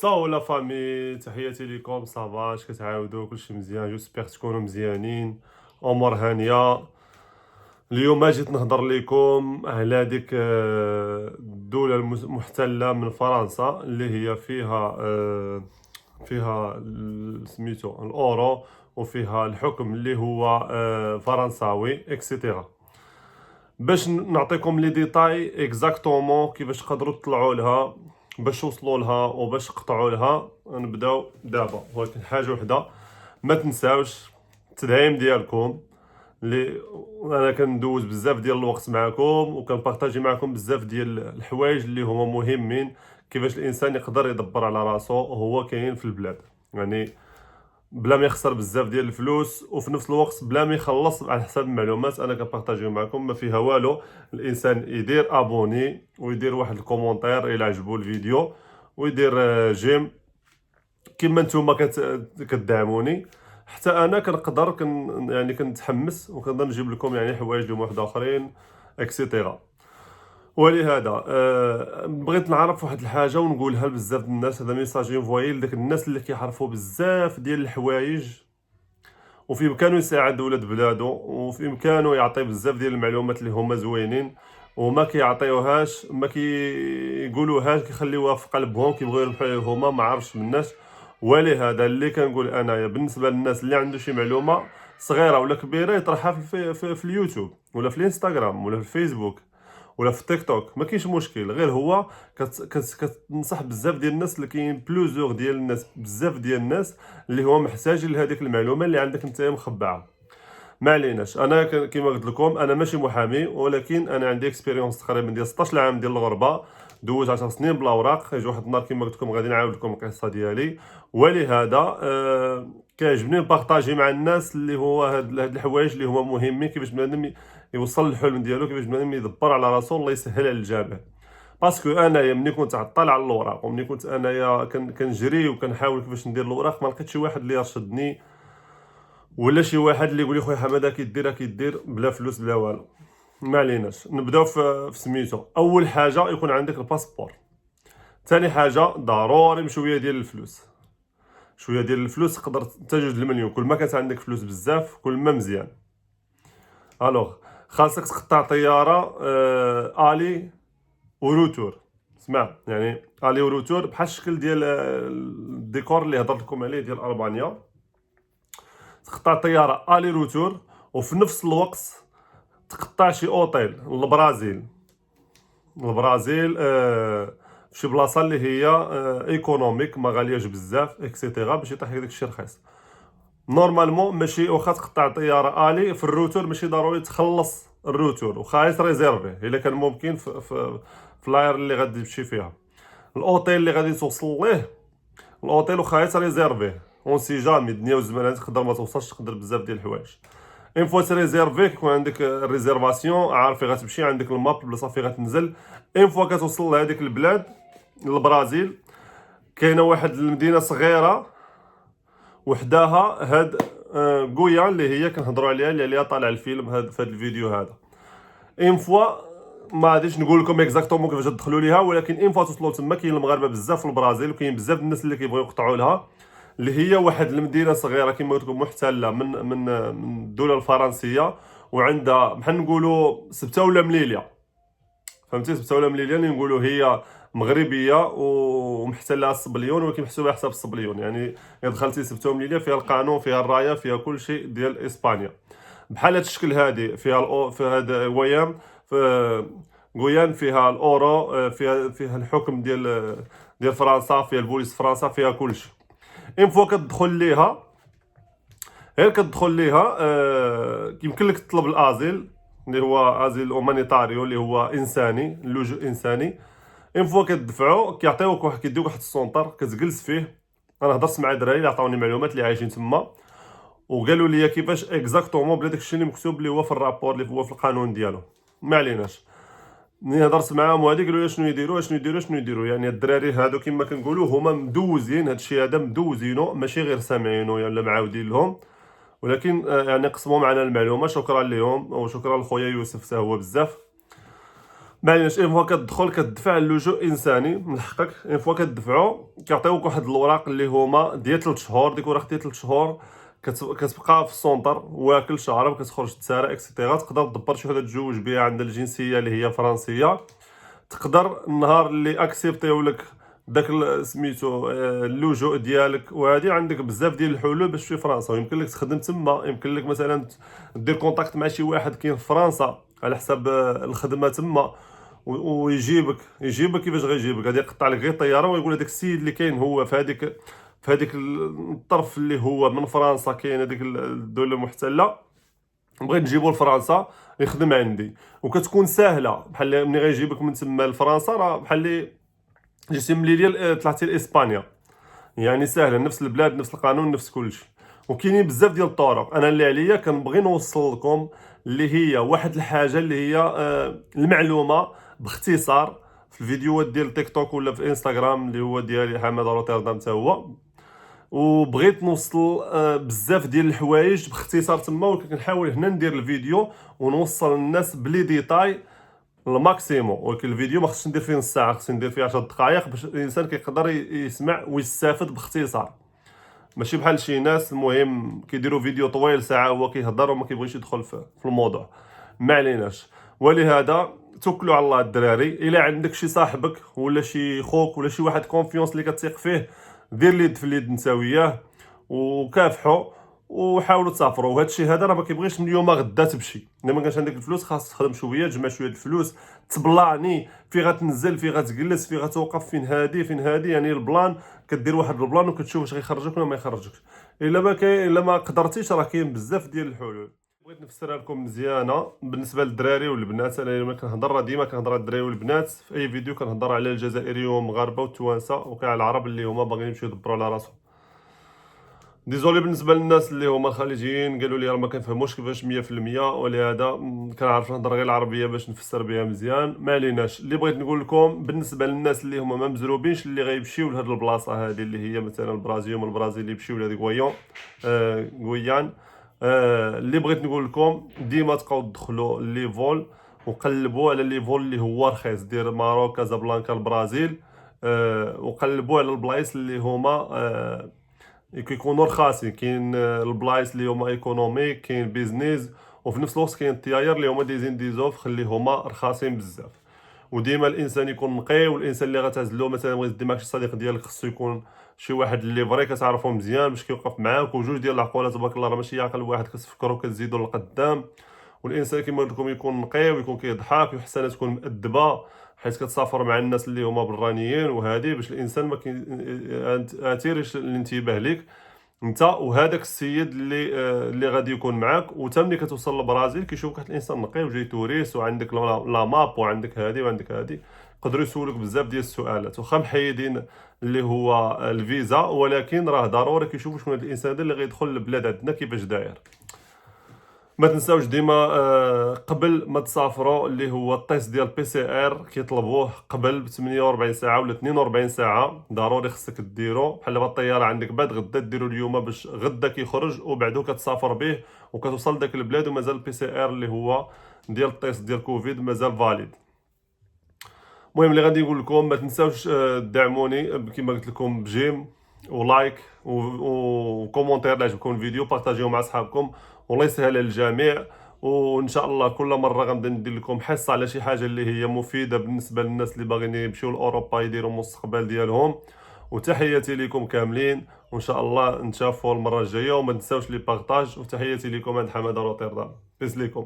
صاو لا فامي، تحياتي ليكم. صافا اش كتعاودوا؟ كلشي مزيان؟ جوسبيغ تكونوا مزيانين، امور هانيه. اليوم جيت نهضر لكم على ديك الدوله المحتله من فرنسا اللي هي فيها سميتو الاورو، وفيها الحكم اللي هو فرنساوي اكسيتيرا. باش نعطيكم لي ديتاي اكزاكتومون كيفاش تقدروا تطلعوا لها، باش توصلوا لها وباش تقطعوا لها. نبداو دابا، ولكن حاجه وحده ما تنساوش التدعيم ديالكم. اللي انا كندوز بزاف ديال الوقت معكم وكنبارطاجي معكم بزاف ديال الحوايج اللي هما مهمين، كيفاش الانسان يقدر يدبر على راسو وهو كاين في البلاد، يعني بلا ما يخسر بزاف ديال الفلوس، وفي نفس الوقت بلا ما يخلص على حساب المعلومات انا كنبارطاجيو معكم. ما فيها والو، الانسان يدير ابوني ويدير واحد الكومونتير الى عجبو الفيديو، ويدير جيم كما نتوما كتدعموني. حتى انا كنقدر يعني كنتحمس وكنقدر نجيب لكم يعني حوايج اللي واحد اخرين اكسيتيرا. ولهذا بغيت نعرف واحد الحاجه ونقولها لبزاف الناس، هذا ميساج ينفوي لداك الناس اللي كيعرفوا بزاف ديال الحوايج وفي امكانه يساعد ولاد بلادو، وفي امكانه يعطي بزاف ديال المعلومات اللي هما زوينين، وما كيعطيوهاش، ما كيقولوهاش، كيخليوها في قلبهم، كيبغيو يربحوا هما ما عرفش من الناس. ولهذا اللي كنقول انايا بالنسبه للناس اللي عنده شي معلومه صغيره ولا كبيره يطرحها في اليوتيوب ولا في الانستغرام ولا في الفيسبوك ولا في التيك توك، ما كاينش مشكل. غير هو كتنصح بزاف ديال الناس، اللي كاين بلوزور ديال الناس، بزاف ديال الناس اللي هو محتاجين لهذيك المعلومه اللي عندك انت مخبعه. ما عليناش، انا كما قلت لكم انا ماشي محامي، ولكن انا عندي اكسبيريونس تقريبا ديال 16 عام ديال الغربه، دوز 10 سنين بلا اوراق. يجي واحد النهار كما قلت لكم غادي نعاود لكم القصه ديالي. ولهذا كيعجبني نبارطاجي مع الناس اللي هو هاد الحوايج اللي هما مهمين، كيفاش بنادم يوصل للحلم ديالو، كيفاش بنادم يدبر على راسو، الله يسهل على الجميع. باسكو انايا ملي كنت عطال على الاوراق، وملي كنت انايا كنجري وكنحاول كيفاش ندير الاوراق، ما لقيت شي واحد اللي يرشدني، ولا شي واحد اللي يقول لي خويا حماده كيدير بلا فلوس بلا والو. ما عليناش، نبداو في سميتو. اول حاجه يكون عندك الباسبور. ثاني حاجه ضروري بشويه ديال الفلوس. شويه ديال الفلوس تقدر تجوز المليون. كل ما كانت عندك فلوس بزاف كل ما مزيان. الوغ خاصك تقطع طياره الي وروتور. اسمع، يعني الي وروتور بحال الشكل ديال الديكور اللي هضرت لكم عليه ديال البانيا. تقطع طياره الي روتور، وفي نفس الوقت تقطع شي اوتيل للبرازيل. في شي بلاصه اللي هي ايكونوميك، ما غالياش بزاف اكسيتيرا، باش يطيح لك داكشي رخيص. نورمالمون ماشي، واخا تقطع طياره الي في الروتور ماشي ضروري تخلص الروتور، وخا ريزيرفي الا كان ممكن في لاير اللي غادي تمشي فيها. الاوتيل اللي غادي توصل ليه، الاوتيل واخا ريزيرفي اون سي جامي الدنيا والزمان تقدر ما توصلش، تقدر بزاف ديال الحوايج. اون فوا تريزيرفي كيكون عندك الريزيرفاسيون، عارف فين غتمشي، عندك الماب البلاصه فين غتنزل. اون فوا كتوصل لهذيك البلاد البرازيل، كاينه واحد المدينه صغيره وحداها هاد غويا اللي هي كنهضروا عليها، اللي عليها طالع الفيلم هاد في هاد الفيديو هذا. اون فوا ما غاديش نقول لكم اكزاكتومون كيفاش تدخلوا ليها، ولكن اون فوا توصلوا تما كاين المغاربه بزاف في البرازيل، وكاين بزاف الناس اللي كيبغيو يقطعوا لها، اللي هي واحد المدينه صغيره كما قلت لكم محتله من الدوله الفرنسيه، وعندها بحال نقولوا سبته ولا مليليه. فهمتي؟ سبته ولا مليليه اللي نقولوا هي مغربيه ومحتله الصبليون، ولكن محسوبه حساب الصبليون. يعني الا دخلتي سبته ومليليه فيها القانون، فيها الرايه، فيها كل شيء ديال اسبانيا. بحال هاد الشكل هادي فيها في هاد ويام، في غويان فيها الاورو، فيها الحكم ديال فرنسا، فيها البوليس فرنسا، فيها كلشي. اون فوا كتدخل ليها، غير كتدخل ليها يمكن لك تطلب الازيل، اللي هو ازيل اومانيتاريو، اللي هو انساني، اللجوء انساني. اون فوا كتدفعو كيعطيوك واحد، كيديوك واحد السونطر كتجلس فيه. انا هضرت مع دراري اللي عطاوني معلومات اللي عايشين تما، وقالوا لي كيفاش اكزاكتومون بلا داكشي اللي مكتوب اللي هو في الرابور، اللي هو في القانون ديالو. ما عليناش، ملي هضرت معاهم وهادي قالوا لي شنو يديروا. يعني الدراري هادو كما كنقولوا هما مدوزين هادشي هذا، مدوزينو ماشي غير سامعينو ولا معاودين لهم، ولكن يعني قسموا معنا المعلومه. شكرا لهم، وشكرا لخويا يوسف حتى هو بزاف. ما عليناش. اون فوا كتدخل كتدفع اللجوء انساني من حقك. اون فوا كتدفعو كيعطيوك واحد الوراق اللي هما ديال 3 شهور. ديك الوراق ديال 3 شهور كتبقى في السونتر واكل شارب، كتخرج تسارع اكسيتيرا. تقدر تدبر شي وحده تزوج بها عندها الجنسيه اللي هي فرنسيه. تقدر النهار اللي اكسبتيو لك داك سميتو اللجوء ديالك، وهذه عندك بزاف ديال الحلول باش تمشي فرنسا. ويمكن لك تخدم تما، يمكن لك مثلا دير كونتاكت مع شي واحد كاين في فرنسا على حساب الخدمه تما، ويجيبك كيفاش غيجيبك. غادي يقطع لك غير الطياره ويقول هذاك السيد اللي كاين هو في هذيك الطرف اللي هو من فرنسا، كاين هذيك الدوله المحتله، بغيت نجيبو لفرنسا يخدم عندي. وكتكون ساهله، بحال ملي غيجيبك من تما لفرنسا راه بحال اللي جيتي من ليبيا طلعتي لاسبانيا. يعني ساهله، نفس البلاد نفس القانون نفس كلشي. وكاينين بزاف ديال الطرق. انا اللي عليا كنبغي نوصل لكم اللي هي واحد الحاجه اللي هي المعلومه باختصار في الفيديوهات ديال تيك توك ولا في انستغرام اللي هو ديالي حماده روتردام حتى هو. وبغيت نوصل بزاف ديال الحوايج باختصار تما، وكنحاول هنا ندير الفيديو ونوصل للناس بلي ديتاي الماكسيموم. ولكن الفيديو ما خصش ندير فيه نص ساعه، خصني ندير فيه 10 دقائق باش الانسان كيقدر يسمع ويستافد باختصار. ماشي بحال شي ناس المهم كيديروا فيديو طويل ساعه هو كيهضر وما كيبغيش يدخل في الموضوع. ما عليناش. ولهذا توكلوا على الله الدراري. الا عندك شي صاحبك ولا شي خوك ولا شي واحد كونفيونس اللي كتثق فيه، دير اليد في اليد نتا وياه وكافحوا وحاولوا تسافروا. وهذا الشيء هذا راه ما كيبغيش من اليوم غدا تمشي. الا ما كانش عندك الفلوس خاص تخدم شويه، تجمع شويه الفلوس، تبلاني فين غتنزل، فين غتجلس، فين غتوقف، فين هادي يعني البلان. كدير واحد البلان وكتشوف واش غيخرجك ولا ما يخرجكش. الا ما كاين، الا ما قدرتيش، راه كاين بزاف ديال الحلول. بغيت نفسرها لكم مزيانه بالنسبه للدراري والبنات. انا لما كنهضر راه ديما كنهضر على الدراري والبنات في اي فيديو، كنهضر على الجزائريين والمغاربه والتوانسه وكاع العرب اللي هما باغيين يمشيو يدبروا على راسهم. ديزولي بالنسبه للناس اللي هما خارجيين قالوا لي راه ما كنفهموش كيفاش 100%، ولهذا كنعرف نهضر غير العربيه باش نفسر بها مزيان. ما عليناش. اللي بغيت نقول لكم بالنسبه للناس اللي هما ما مزروبينش اللي غيمشيو لهاد البلاصه هذه اللي هي مثلا البرازيل، من البرازيل يمشيو لهاد غويان. اللي بغيت نقول لكم ديما تبقاو تدخلوا لي فول وقلبوا على لي فول اللي هو رخيص، دير ماروك، كازابلانكا، البرازيل. وقلبوا على البلايص اللي هما كيكونوا رخاصين. كاين البلايص اللي هما ايكونوميك، كاين بيزنس، وفي نفس الوقت كاين الطياير اللي هما ديزين ديزوف اللي هما رخاصين بزاف. وديما الانسان يكون نقي، والانسان اللي غتعزلو مثلا بغيت دير معك شي صديق ديالك خصو يكون شي واحد اللي فري كتعرفو مزيان باش كيوقف معاك. وجوج ديال العقولات تبارك الله راه ماشي عقل واحد كتفكروا كتزيدوا للقدام. والانسان كيما قلت لكم يكون نقي ويكون كيضحك، ويحسن تكون مؤدبه حيت كتسافر مع الناس اللي هما برانيين. وهذه باش الانسان ما كيثيرش الانتباه ليك انت وهذاك السيد اللي غادي يكون معاك. وتا ملي كتوصل للبرازيل كيشوفك واحد الانسان نقي وجاي توريست وعندك لا ماب وعندك هذه وعندك هذه، يقدروا يسولوك بزاف ديال السؤالات واخا محيدين اللي هو الفيزا، ولكن راه ضروري كيشوفوا شكون هذا الانسان اللي غيدخل للبلاد عندنا كيفاش داير. ما تنساوش ديما قبل ما تسافروا اللي هو التيست ديال بي سي ار كيطلبوه قبل ب 48 ساعه ولا 42 ساعه، ضروري خصك ديرو. بحال دابا الطياره عندك بعد غدا ديرو اليوم باش غدا كيخرج وبعدو كتسافر به وكتوصل لذاك البلاد ومازال البي سي ار اللي هو ديال التيست ديال كوفيد مازال فاليد. المهم اللي غادي نقول لكم ما تنساوش دعموني كما قلت لكم بجيم ولايك وكومونتير اللي عجبكم الفيديو، بارطاجيوه مع اصحابكم والله يسهل على الجميع. وان شاء الله كل مره غنبدا ندير لكم حصه على شي حاجه اللي هي مفيده بالنسبه للناس اللي باغيين يمشيو لاوروبا يديروا المستقبل ديالهم. وتحياتي لكم كاملين، وان شاء الله نتشافوا المره الجايه. وما تنساوش لي بارطاج. وتحياتي لكم عند حماده روتردام. بيس ليكم.